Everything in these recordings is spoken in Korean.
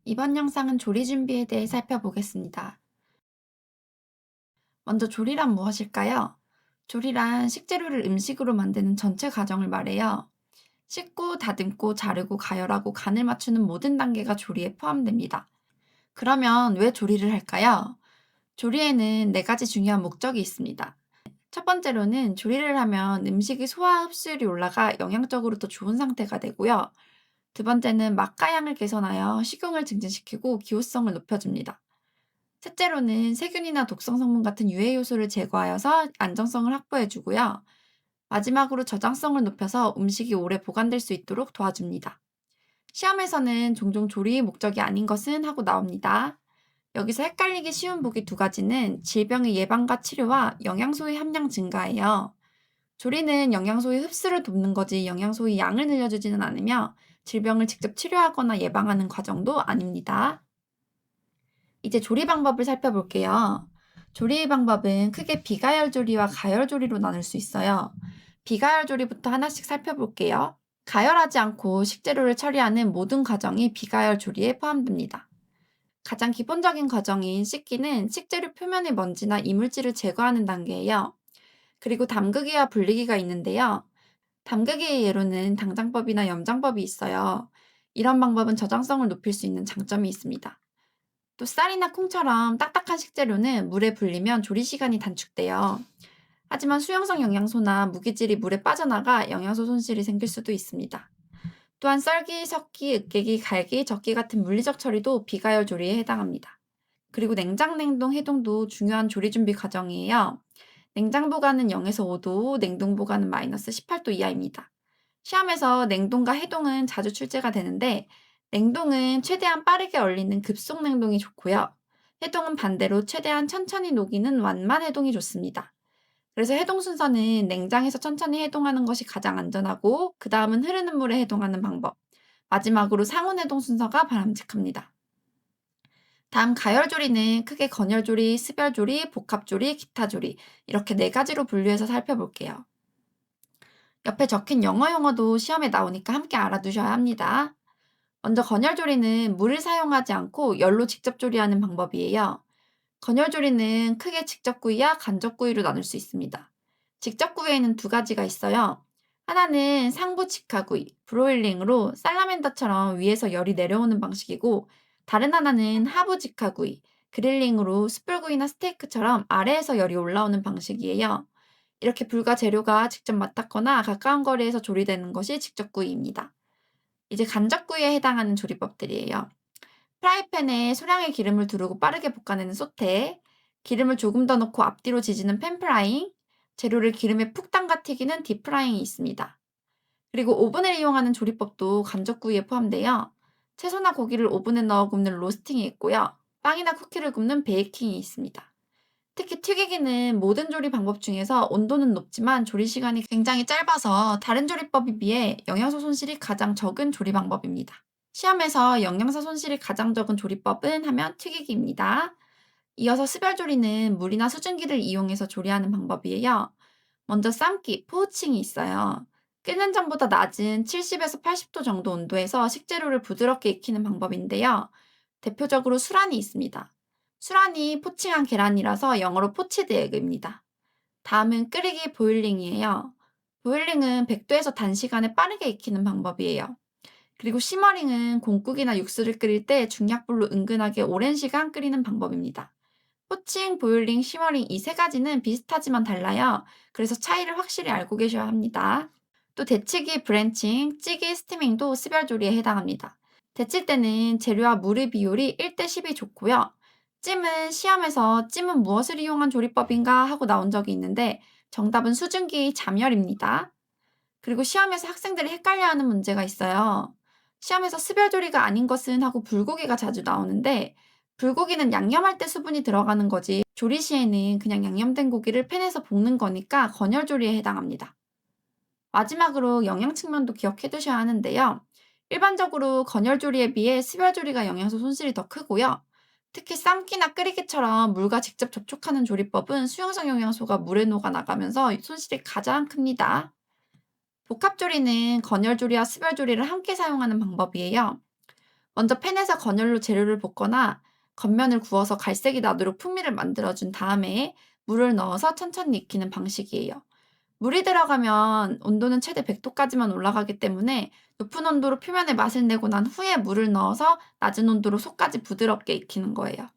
이번 영상은 조리 준비에 대해 살펴보겠습니다. 먼저 조리란 무엇일까요? 조리란 식재료를 음식으로 만드는 전체 과정을 말해요. 씻고, 다듬고, 자르고, 가열하고, 간을 맞추는 모든 단계가 조리에 포함됩니다. 그러면 왜 조리를 할까요? 조리에는 네 가지 중요한 목적이 있습니다. 첫 번째로는 조리를 하면 음식의 소화 흡수율이 올라가 영양적으로 더 좋은 상태가 되고요. 두 번째는 맛과 향을 개선하여 식용을 증진시키고 기호성을 높여줍니다. 셋째로는 세균이나 독성 성분 같은 유해 요소를 제거하여서 안정성을 확보해 주고요. 마지막으로 저장성을 높여서 음식이 오래 보관될 수 있도록 도와줍니다. 시험에서는 종종 조리의 목적이 아닌 것은 하고 나옵니다. 여기서 헷갈리기 쉬운 보기 두 가지는 질병의 예방과 치료와 영양소의 함량 증가예요. 조리는 영양소의 흡수를 돕는 거지 영양소의 양을 늘려주지는 않으며 질병을 직접 치료하거나 예방하는 과정도 아닙니다. 이제 조리 방법을 살펴볼게요. 조리 방법은 크게 비가열 조리와 가열 조리로 나눌 수 있어요. 비가열 조리부터 하나씩 살펴볼게요. 가열하지 않고 식재료를 처리하는 모든 과정이 비가열 조리에 포함됩니다. 가장 기본적인 과정인 씻기는 식재료 표면의 먼지나 이물질을 제거하는 단계예요. 그리고 담그기와 불리기가 있는데요. 담그기의 예로는 당장법이나 염장법이 있어요. 이런 방법은 저장성을 높일 수 있는 장점이 있습니다. 또 쌀이나 콩처럼 딱딱한 식재료는 물에 불리면 조리 시간이 단축돼요. 하지만 수용성 영양소나 무기질이 물에 빠져나가 영양소 손실이 생길 수도 있습니다. 또한 썰기, 섞기, 으깨기, 갈기, 적기 같은 물리적 처리도 비가열 조리에 해당합니다. 그리고 냉장, 냉동, 해동도 중요한 조리 준비 과정이에요. 냉장 보관은 0에서 5도, 냉동 보관은 마이너스 18도 이하입니다. 시험에서 냉동과 해동은 자주 출제가 되는데 냉동은 최대한 빠르게 얼리는 급속 냉동이 좋고요. 해동은 반대로 최대한 천천히 녹이는 완만 해동이 좋습니다. 그래서 해동 순서는 냉장에서 천천히 해동하는 것이 가장 안전하고 그 다음은 흐르는 물에 해동하는 방법, 마지막으로 상온 해동 순서가 바람직합니다. 다음 가열조리는 크게 건열조리, 습열조리, 복합조리, 기타조리 이렇게 네 가지로 분류해서 살펴볼게요. 옆에 적힌 영어 용어도 시험에 나오니까 함께 알아두셔야 합니다. 먼저 건열조리는 물을 사용하지 않고 열로 직접 조리하는 방법이에요. 건열조리는 크게 직접구이와 간접구이로 나눌 수 있습니다. 직접구이에는 두 가지가 있어요. 하나는 상부 직화구이, 브로일링으로 살라멘더처럼 위에서 열이 내려오는 방식이고, 다른 하나는 하부 직화구이, 그릴링으로 숯불구이나 스테이크처럼 아래에서 열이 올라오는 방식이에요. 이렇게 불과 재료가 직접 맡았거나 가까운 거리에서 조리되는 것이 직접구이입니다. 이제 간접구이에 해당하는 조리법들이에요. 프라이팬에 소량의 기름을 두르고 빠르게 볶아내는 소테, 기름을 조금 더 넣고 앞뒤로 지지는 팬프라잉, 재료를 기름에 푹 담가 튀기는 딥프라잉이 있습니다. 그리고 오븐을 이용하는 조리법도 간접구이에 포함되어 채소나 고기를 오븐에 넣어 굽는 로스팅이 있고요. 빵이나 쿠키를 굽는 베이킹이 있습니다. 특히 튀기기는 모든 조리 방법 중에서 온도는 높지만 조리 시간이 굉장히 짧아서 다른 조리법에 비해 영양소 손실이 가장 적은 조리 방법입니다. 시험에서 영양소 손실이 가장 적은 조리법은 하면 튀기기입니다. 이어서 습열조리는 물이나 수증기를 이용해서 조리하는 방법이에요. 먼저 삶기, 포우칭이 있어요. 끓는 전보다 낮은 70에서 80도 정도 온도에서 식재료를 부드럽게 익히는 방법인데요. 대표적으로 수란이 있습니다. 수란이 포칭한 계란이라서 영어로 포치드 에그입니다. 다음은 끓이기 보일링이에요. 보일링은 100도에서 단시간에 빠르게 익히는 방법이에요. 그리고 시머링은 공국이나 육수를 끓일 때 중약불로 은근하게 오랜 시간 끓이는 방법입니다. 포칭, 보일링, 시머링 이 세 가지는 비슷하지만 달라요. 그래서 차이를 확실히 알고 계셔야 합니다. 또 데치기, 브랜칭, 찌기, 스티밍도 습열조리에 해당합니다. 데칠 때는 재료와 물의 비율이 1대 10이 좋고요. 찜은 시험에서 찜은 무엇을 이용한 조리법인가 하고 나온 적이 있는데 정답은 수증기 잠열입니다. 그리고 시험에서 학생들이 헷갈려하는 문제가 있어요. 시험에서 습열조리가 아닌 것은 하고 불고기가 자주 나오는데 불고기는 양념할 때 수분이 들어가는 거지 조리 시에는 그냥 양념된 고기를 팬에서 볶는 거니까 건열조리에 해당합니다. 마지막으로 영양 측면도 기억해 두셔야 하는데요. 일반적으로 건열조리에 비해 습열조리가 영양소 손실이 더 크고요. 특히 삶기나 끓이기처럼 물과 직접 접촉하는 조리법은 수용성 영양소가 물에 녹아 나가면서 손실이 가장 큽니다. 복합조리는 건열조리와 습열조리를 함께 사용하는 방법이에요. 먼저 팬에서 건열로 재료를 볶거나 겉면을 구워서 갈색이 나도록 풍미를 만들어준 다음에 물을 넣어서 천천히 익히는 방식이에요. 물이 들어가면 온도는 최대 100도까지만 올라가기 때문에 높은 온도로 표면에 맛을 내고 난 후에 물을 넣어서 낮은 온도로 속까지 부드럽게 익히는 거예요.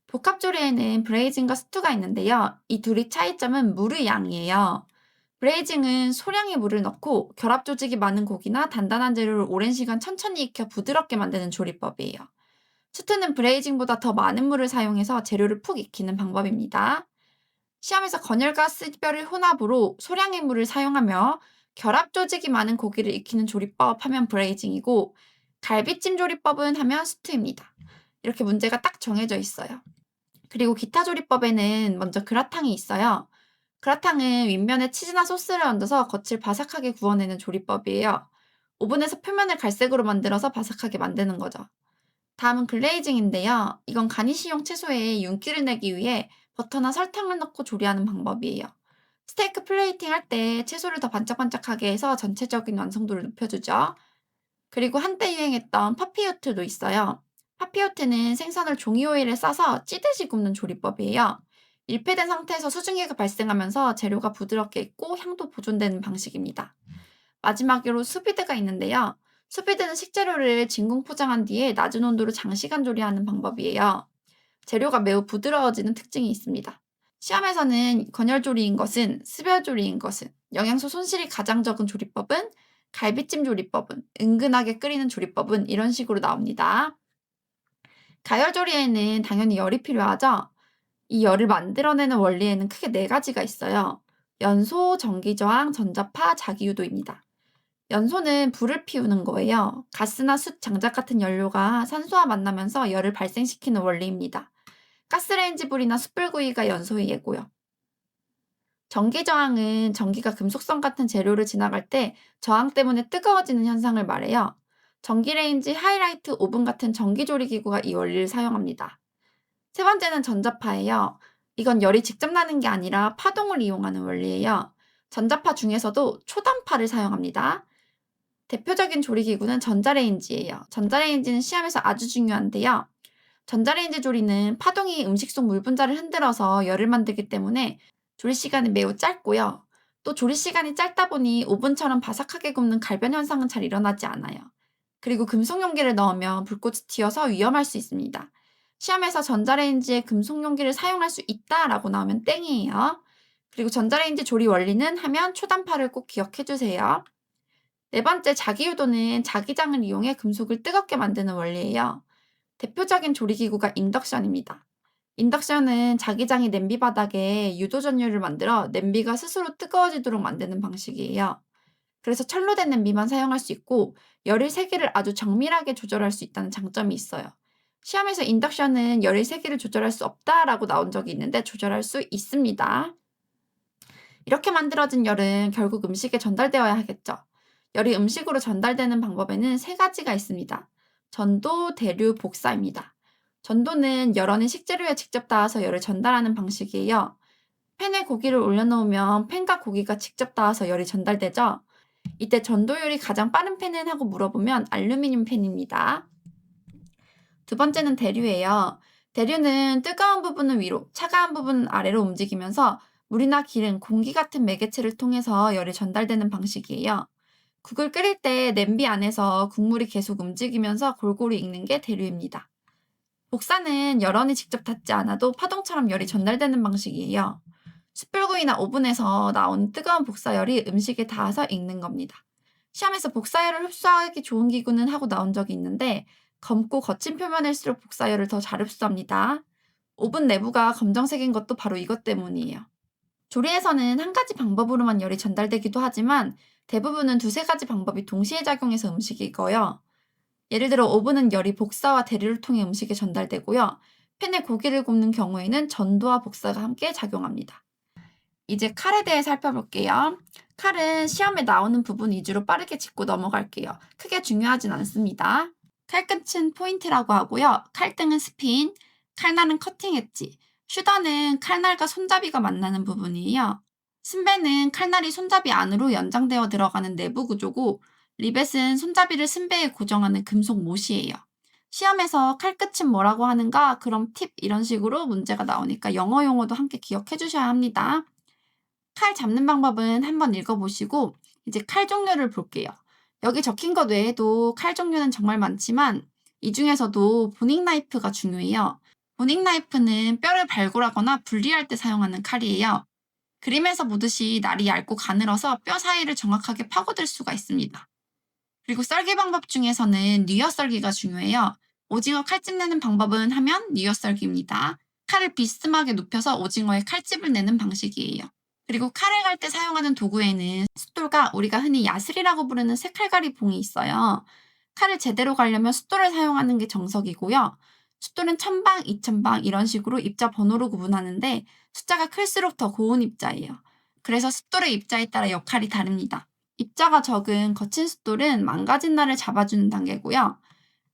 복합조리에는 브레이징과 스투가 있는데요. 이 둘의 차이점은 물의 양이에요. 브레이징은 소량의 물을 넣고 결합 조직이 많은 고기나 단단한 재료를 오랜 시간 천천히 익혀 부드럽게 만드는 조리법이에요. 스투는 브레이징보다 더 많은 물을 사용해서 재료를 푹 익히는 방법입니다. 시험에서 건열가스별의 혼합으로 소량의 물을 사용하며 결합 조직이 많은 고기를 익히는 조리법 하면 브레이징이고, 갈비찜 조리법은 하면 스투입니다. 이렇게 문제가 딱 정해져 있어요. 그리고 기타 조리법에는 먼저 그라탕이 있어요. 그라탕은 윗면에 치즈나 소스를 얹어서 겉을 바삭하게 구워내는 조리법이에요. 오븐에서 표면을 갈색으로 만들어서 바삭하게 만드는 거죠. 다음은 글레이징인데요. 이건 가니쉬용 채소에 윤기를 내기 위해 버터나 설탕을 넣고 조리하는 방법이에요. 스테이크 플레이팅 할 때 채소를 더 반짝반짝하게 해서 전체적인 완성도를 높여주죠. 그리고 한때 유행했던 파피요트도 있어요. 파피요트는 생선을 종이 오일에 싸서 찌듯이 굽는 조리법이에요. 밀폐된 상태에서 수증기가 발생하면서 재료가 부드럽게 익고 향도 보존되는 방식입니다. 마지막으로 수비드가 있는데요. 수비드는 식재료를 진공 포장한 뒤에 낮은 온도로 장시간 조리하는 방법이에요. 재료가 매우 부드러워지는 특징이 있습니다. 시험에서는 건열조리인 것은, 습열조리인 것은, 영양소 손실이 가장 적은 조리법은, 갈비찜 조리법은, 은근하게 끓이는 조리법은 이런 식으로 나옵니다. 가열조리에는 당연히 열이 필요하죠. 이 열을 만들어내는 원리에는 크게 네 가지가 있어요. 연소, 전기저항, 전자파, 자기유도입니다. 연소는 불을 피우는 거예요. 가스나 숯, 장작 같은 연료가 산소와 만나면서 열을 발생시키는 원리입니다. 가스레인지 불이나 숯불구이가 연소의 예고요. 전기저항은 전기가 금속성 같은 재료를 지나갈 때 저항 때문에 뜨거워지는 현상을 말해요. 전기레인지, 하이라이트, 오븐 같은 전기조리기구가 이 원리를 사용합니다. 세 번째는 전자파예요. 이건 열이 직접 나는 게 아니라 파동을 이용하는 원리예요. 전자파 중에서도 초단파를 사용합니다. 대표적인 조리기구는 전자레인지예요. 전자레인지는 시험에서 아주 중요한데요. 전자레인지 조리는 파동이 음식 속 물 분자를 흔들어서 열을 만들기 때문에 조리 시간이 매우 짧고요. 또 조리 시간이 짧다 보니 오븐처럼 바삭하게 굽는 갈변 현상은 잘 일어나지 않아요. 그리고 금속 용기를 넣으면 불꽃이 튀어서 위험할 수 있습니다. 시험에서 전자레인지에 금속 용기를 사용할 수 있다라고 나오면 땡이에요. 그리고 전자레인지 조리 원리는 하면 초단파를 꼭 기억해 주세요. 네 번째, 자기유도는 자기장을 이용해 금속을 뜨겁게 만드는 원리예요. 대표적인 조리기구가 인덕션입니다. 인덕션은 자기장이 냄비 바닥에 유도 전류를 만들어 냄비가 스스로 뜨거워지도록 만드는 방식이에요. 그래서 철로 된 냄비만 사용할 수 있고 열의 세기를 아주 정밀하게 조절할 수 있다는 장점이 있어요. 시험에서 인덕션은 열의 세기를 조절할 수 없다라고 나온 적이 있는데 조절할 수 있습니다. 이렇게 만들어진 열은 결국 음식에 전달되어야 하겠죠. 열이 음식으로 전달되는 방법에는 세 가지가 있습니다. 전도, 대류, 복사입니다. 전도는 열 안의 식재료에 직접 닿아서 열을 전달하는 방식이에요. 팬에 고기를 올려놓으면 팬과 고기가 직접 닿아서 열이 전달되죠. 이때 전도율이 가장 빠른 팬은 하고 물어보면 알루미늄 팬입니다. 두 번째는 대류예요. 대류는 뜨거운 부분은 위로, 차가운 부분은 아래로 움직이면서 물이나 기름, 공기 같은 매개체를 통해서 열이 전달되는 방식이에요. 국을 끓일 때 냄비 안에서 국물이 계속 움직이면서 골고루 익는 게 대류입니다. 복사는 열원이 직접 닿지 않아도 파동처럼 열이 전달되는 방식이에요. 숯불구이나 오븐에서 나온 뜨거운 복사열이 음식에 닿아서 익는 겁니다. 시험에서 복사열을 흡수하기 좋은 기구는 하고 나온 적이 있는데 검고 거친 표면일수록 복사열을 더 잘 흡수합니다. 오븐 내부가 검정색인 것도 바로 이것 때문이에요. 조리에서는 한 가지 방법으로만 열이 전달되기도 하지만 대부분은 두세 가지 방법이 동시에 작용해서 음식이 익어요. 예를 들어 오븐은 열이 복사와 대류를 통해 음식에 전달되고요. 팬에 고기를 굽는 경우에는 전도와 복사가 함께 작용합니다. 이제 칼에 대해 살펴볼게요. 칼은 시험에 나오는 부분 위주로 빠르게 짚고 넘어갈게요. 크게 중요하진 않습니다. 칼끝은 포인트라고 하고요. 칼등은 스핀, 칼날은 커팅 엣지, 슈터는 칼날과 손잡이가 만나는 부분이에요. 승배는 칼날이 손잡이 안으로 연장되어 들어가는 내부 구조고, 리벳은 손잡이를 승배에 고정하는 금속 못이에요. 시험에서 칼끝은 뭐라고 하는가? 그럼 팁 이런 식으로 문제가 나오니까 영어 용어도 함께 기억해 주셔야 합니다. 칼 잡는 방법은 한번 읽어보시고 이제 칼 종류를 볼게요. 여기 적힌 것 외에도 칼 종류는 정말 많지만 이 중에서도 보닝 나이프가 중요해요. 보닝 나이프는 뼈를 발굴하거나 분리할 때 사용하는 칼이에요. 그림에서 보듯이 날이 얇고 가늘어서 뼈 사이를 정확하게 파고들 수가 있습니다. 그리고 썰기 방법 중에서는 뉘어 썰기가 중요해요. 오징어 칼집 내는 방법은 하면 뉘어 썰기입니다. 칼을 비스듬하게 눕혀서 오징어에 칼집을 내는 방식이에요. 그리고 칼을 갈 때 사용하는 도구에는 숫돌과 우리가 흔히 야슬이라고 부르는 새칼갈이 봉이 있어요. 칼을 제대로 갈려면 숫돌을 사용하는 게 정석이고요. 숫돌은 1000방, 2000방 이런 식으로 입자 번호로 구분하는데 숫자가 클수록 더 고운 입자예요. 그래서 숫돌의 입자에 따라 역할이 다릅니다. 입자가 적은 거친 숫돌은 망가진 날을 잡아주는 단계고요.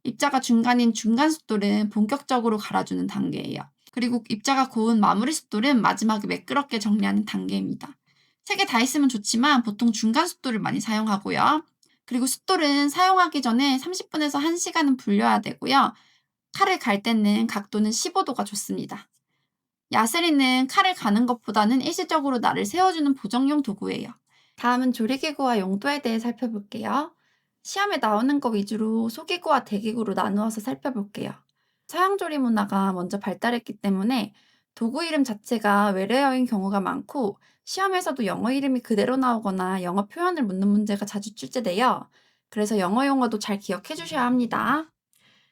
입자가 중간인 중간 숫돌은 본격적으로 갈아주는 단계예요. 그리고 입자가 고운 마무리 숫돌은 마지막에 매끄럽게 정리하는 단계입니다. 세 개 다 있으면 좋지만 보통 중간 숫돌을 많이 사용하고요. 그리고 숫돌은 사용하기 전에 30분에서 1시간은 불려야 되고요. 칼을 갈 때는 각도는 15도가 좋습니다. 야스리는 칼을 가는 것보다는 일시적으로 날을 세워주는 보정용 도구예요. 다음은 조리기구와 용도에 대해 살펴볼게요. 시험에 나오는 거 위주로 소기구와 대기구로 나누어서 살펴볼게요. 서양조리 문화가 먼저 발달했기 때문에 도구 이름 자체가 외래어인 경우가 많고 시험에서도 영어 이름이 그대로 나오거나 영어 표현을 묻는 문제가 자주 출제돼요. 그래서 영어 용어도 잘 기억해 주셔야 합니다.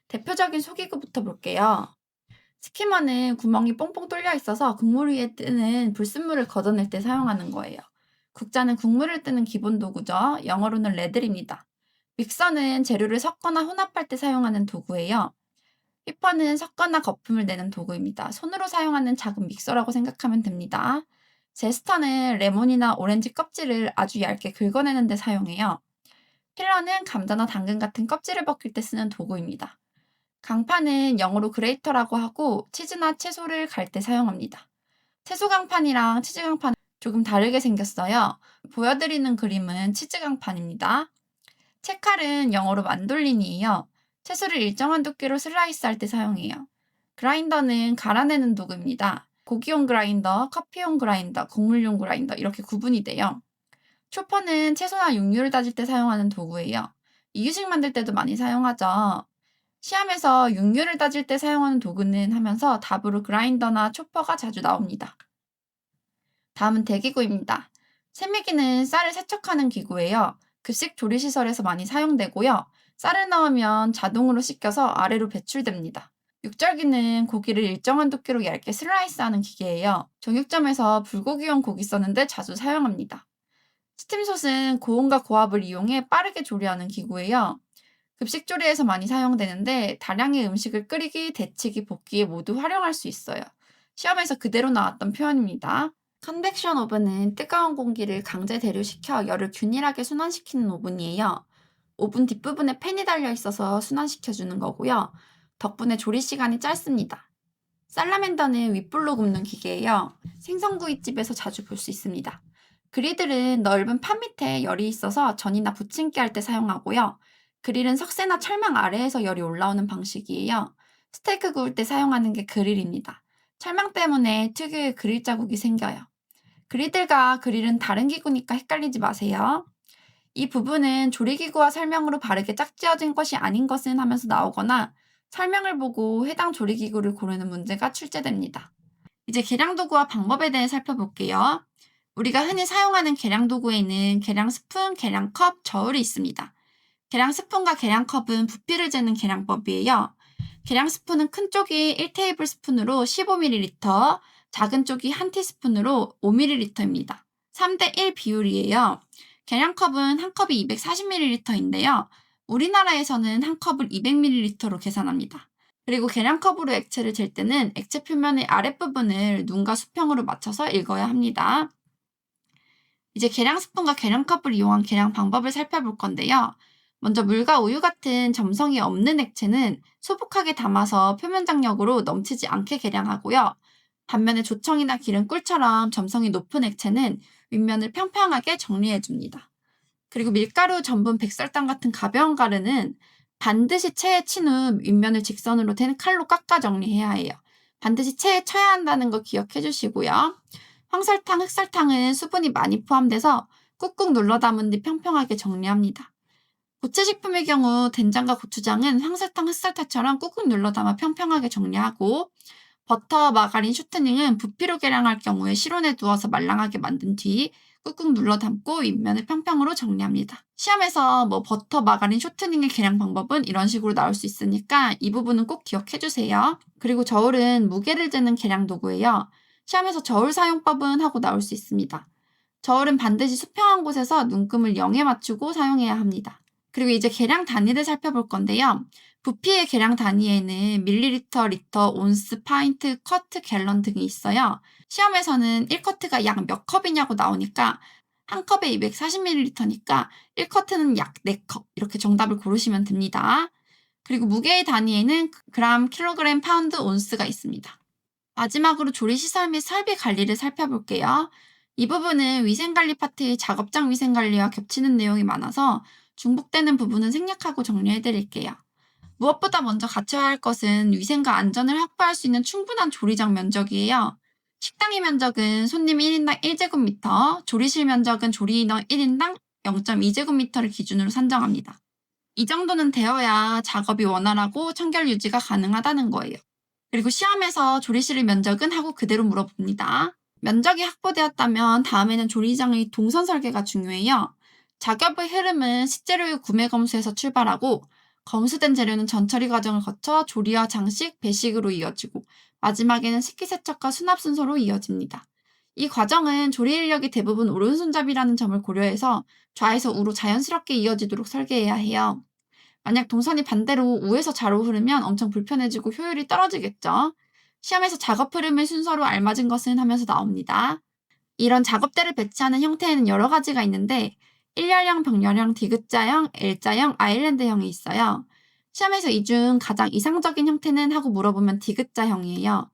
대표적인 소기구부터 볼게요. 스키머는 구멍이 뽕뽕 뚫려 있어서 국물 위에 뜨는 불순물을 걷어낼 때 사용하는 거예요. 국자는 국물을 뜨는 기본 도구죠. 영어로는 레들입니다. 믹서는 재료를 섞거나 혼합할 때 사용하는 도구예요. 휘퍼는 섞거나 거품을 내는 도구입니다. 손으로 사용하는 작은 믹서라고 생각하면 됩니다. 제스터는 레몬이나 오렌지 껍질을 아주 얇게 긁어내는 데 사용해요. 필러는 감자나 당근 같은 껍질을 벗길 때 쓰는 도구입니다. 강판은 영어로 그레이터라고 하고 치즈나 채소를 갈 때 사용합니다. 채소 강판이랑 치즈 강판은 조금 다르게 생겼어요. 보여드리는 그림은 치즈 강판입니다. 채칼은 영어로 만돌린이에요. 채소를 일정한 두께로 슬라이스할 때 사용해요. 그라인더는 갈아내는 도구입니다. 고기용 그라인더, 커피용 그라인더, 곡물용 그라인더 이렇게 구분이 돼요. 초퍼는 채소나 육류를 다질 때 사용하는 도구예요. 이유식 만들 때도 많이 사용하죠. 시험에서 육류를 다질 때 사용하는 도구는 하면서 답으로 그라인더나 초퍼가 자주 나옵니다. 다음은 대기구입니다. 세미기는 쌀을 세척하는 기구예요. 급식 조리시설에서 많이 사용되고요. 쌀을 넣으면 자동으로 씻겨서 아래로 배출됩니다. 육절기는 고기를 일정한 두께로 얇게 슬라이스하는 기계예요. 정육점에서 불고기용 고기 써는데 자주 사용합니다. 스팀솥은 고온과 고압을 이용해 빠르게 조리하는 기구예요. 급식 조리에서 많이 사용되는데 다량의 음식을 끓이기, 데치기, 볶기에 모두 활용할 수 있어요. 시험에서 그대로 나왔던 표현입니다. 컨벡션 오븐은 뜨거운 공기를 강제 대류시켜 열을 균일하게 순환시키는 오븐이에요. 오븐 뒷부분에 팬이 달려 있어서 순환시켜주는 거고요. 덕분에 조리 시간이 짧습니다. 살라맨더는 윗불로 굽는 기계예요. 생선구이집에서 자주 볼 수 있습니다. 그리들은 넓은 판 밑에 열이 있어서 전이나 부침개 할 때 사용하고요. 그릴은 석쇠나 철망 아래에서 열이 올라오는 방식이에요. 스테이크 구울 때 사용하는 게 그릴입니다. 철망 때문에 특유의 그릴 자국이 생겨요. 그리들과 그릴은 다른 기구니까 헷갈리지 마세요. 이 부분은 조리기구와 설명으로 바르게 짝지어진 것이 아닌 것은 하면서 나오거나 설명을 보고 해당 조리기구를 고르는 문제가 출제됩니다. 이제 계량도구와 방법에 대해 살펴볼게요. 우리가 흔히 사용하는 계량도구에는 계량 스푼, 계량컵, 저울이 있습니다. 계량 스푼과 계량 컵은 부피를 재는 계량법이에요. 계량 스푼은 큰 쪽이 1테이블 스푼으로 15ml, 작은 쪽이 1티스푼으로 5ml입니다. 3대1 비율이에요. 계량컵은 한 컵이 240ml인데요. 우리나라에서는 한 컵을 200ml로 계산합니다. 그리고 계량컵으로 액체를 잴 때는 액체 표면의 아랫부분을 눈과 수평으로 맞춰서 읽어야 합니다. 이제 계량 스푼과 계량컵을 이용한 계량 방법을 살펴볼 건데요. 먼저 물과 우유 같은 점성이 없는 액체는 소복하게 담아서 표면 장력으로 넘치지 않게 계량하고요. 반면에 조청이나 기름, 꿀처럼 점성이 높은 액체는 윗면을 평평하게 정리해줍니다. 그리고 밀가루, 전분, 백설당 같은 가벼운 가루는 반드시 체에 친 후 윗면을 직선으로 된 칼로 깎아 정리해야 해요. 반드시 체에 쳐야 한다는 거 기억해 주시고요. 황설탕, 흑설탕은 수분이 많이 포함돼서 꾹꾹 눌러 담은 뒤 평평하게 정리합니다. 고체식품의 경우 된장과 고추장은 황설탕, 흑설탕처럼 꾹꾹 눌러 담아 평평하게 정리하고, 버터, 마가린, 쇼트닝은 부피로 계량할 경우에 실온에 두어서 말랑하게 만든 뒤 꾹꾹 눌러 담고 윗면을 평평으로 정리합니다. 시험에서 버터, 마가린, 쇼트닝의 계량 방법은 이런 식으로 나올 수 있으니까 이 부분은 꼭 기억해 주세요. 그리고 저울은 무게를 재는 계량 도구예요. 시험에서 저울 사용법은 하고 나올 수 있습니다. 저울은 반드시 수평한 곳에서 눈금을 0에 맞추고 사용해야 합니다. 그리고 이제 계량 단위를 살펴볼 건데요. 부피의 계량 단위에는 밀리리터, 리터, 온스, 파인트, 쿼트, 갤런 등이 있어요. 시험에서는 1쿼트가 약 몇 컵이냐고 나오니까 한 컵에 240ml니까 1쿼트는 약 4컵 이렇게 정답을 고르시면 됩니다. 그리고 무게의 단위에는 그램, 킬로그램, 파운드, 온스가 있습니다. 마지막으로 조리시설 및 설비 관리를 살펴볼게요. 이 부분은 위생관리 파트의 작업장 위생관리와 겹치는 내용이 많아서 중복되는 부분은 생략하고 정리해드릴게요. 무엇보다 먼저 갖춰야 할 것은 위생과 안전을 확보할 수 있는 충분한 조리장 면적이에요. 식당의 면적은 손님 1인당 1제곱미터, 조리실 면적은 조리인원 1인당 0.2제곱미터를 기준으로 산정합니다. 이 정도는 되어야 작업이 원활하고 청결 유지가 가능하다는 거예요. 그리고 시험에서 조리실의 면적은 하고 그대로 물어봅니다. 면적이 확보되었다면 다음에는 조리장의 동선 설계가 중요해요. 작업의 흐름은 식재료의 구매 검수에서 출발하고, 검수된 재료는 전처리 과정을 거쳐 조리와 장식, 배식으로 이어지고, 마지막에는 식기세척과 수납 순서로 이어집니다. 이 과정은 조리 인력이 대부분 오른손잡이라는 점을 고려해서 좌에서 우로 자연스럽게 이어지도록 설계해야 해요. 만약 동선이 반대로 우에서 좌로 흐르면 엄청 불편해지고 효율이 떨어지겠죠. 시험에서 작업 흐름을 순서로 알맞은 것은 하면서 나옵니다. 이런 작업대를 배치하는 형태에는 여러 가지가 있는데, 일렬형, 병렬형, 디귿자형, L자형, 아일랜드형이 있어요. 시험에서 이 중 가장 이상적인 형태는 하고 물어보면 디귿자형이에요.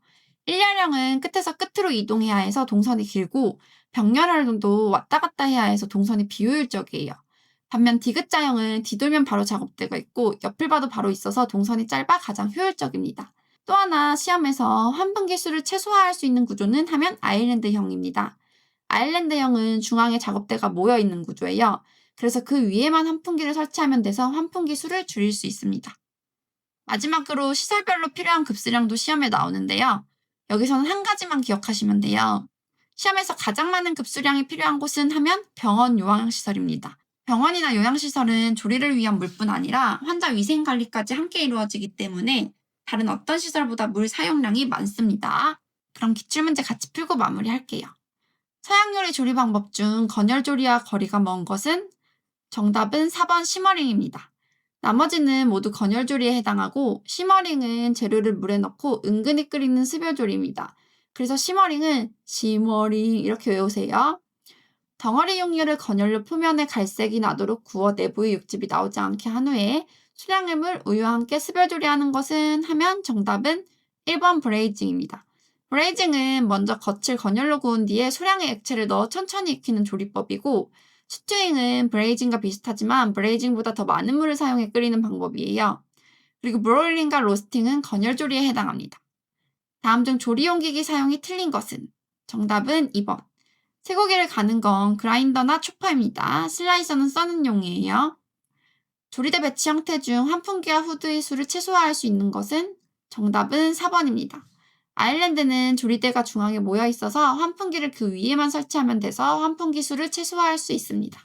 일렬형은 끝에서 끝으로 이동해야 해서 동선이 길고, 병렬형도 왔다 갔다 해야 해서 동선이 비효율적이에요. 반면 디귿자형은 뒤돌면 바로 작업대가 있고 옆을 봐도 바로 있어서 동선이 짧아 가장 효율적입니다. 또 하나 시험에서 환풍기 수를 최소화할 수 있는 구조는 하면 아일랜드형입니다. 아일랜드형은 중앙에 작업대가 모여 있는 구조예요. 그래서 그 위에만 환풍기를 설치하면 돼서 환풍기 수를 줄일 수 있습니다. 마지막으로 시설별로 필요한 급수량도 시험에 나오는데요. 여기서는 한 가지만 기억하시면 돼요. 시험에서 가장 많은 급수량이 필요한 곳은 하면 병원 요양시설입니다. 병원이나 요양시설은 조리를 위한 물뿐 아니라 환자 위생관리까지 함께 이루어지기 때문에 다른 어떤 시설보다 물 사용량이 많습니다. 그럼 기출문제 같이 풀고 마무리할게요. 서양 요리 조리 방법 중 건열 조리와 거리가 먼 것은 정답은 4번 시머링입니다. 나머지는 모두 건열 조리에 해당하고, 시머링은 재료를 물에 넣고 은근히 끓이는 습여 조리입니다. 그래서 시머링은 시머링 이렇게 외우세요. 덩어리 육류를 건열로 표면에 갈색이 나도록 구워 내부의 육즙이 나오지 않게 한 후에 수량을 우유와 함께 습여 조리하는 것은 하면 정답은 1번 브레이징입니다. 브레이징은 먼저 겉을 건열로 구운 뒤에 소량의 액체를 넣어 천천히 익히는 조리법이고, 스튜잉은 브레이징과 비슷하지만 브레이징보다 더 많은 물을 사용해 끓이는 방법이에요. 그리고 브로일링과 로스팅은 건열 조리에 해당합니다. 다음 중 조리용기기 사용이 틀린 것은 정답은 2번. 쇠고기를 가는 건 그라인더나 초파입니다. 슬라이서는 써는 용이에요. 조리대 배치 형태 중 환풍기와 후드의 수를 최소화할 수 있는 것은 정답은 4번입니다. 아일랜드는 조리대가 중앙에 모여 있어서 환풍기를 그 위에만 설치하면 돼서 환풍기 수를 최소화할 수 있습니다.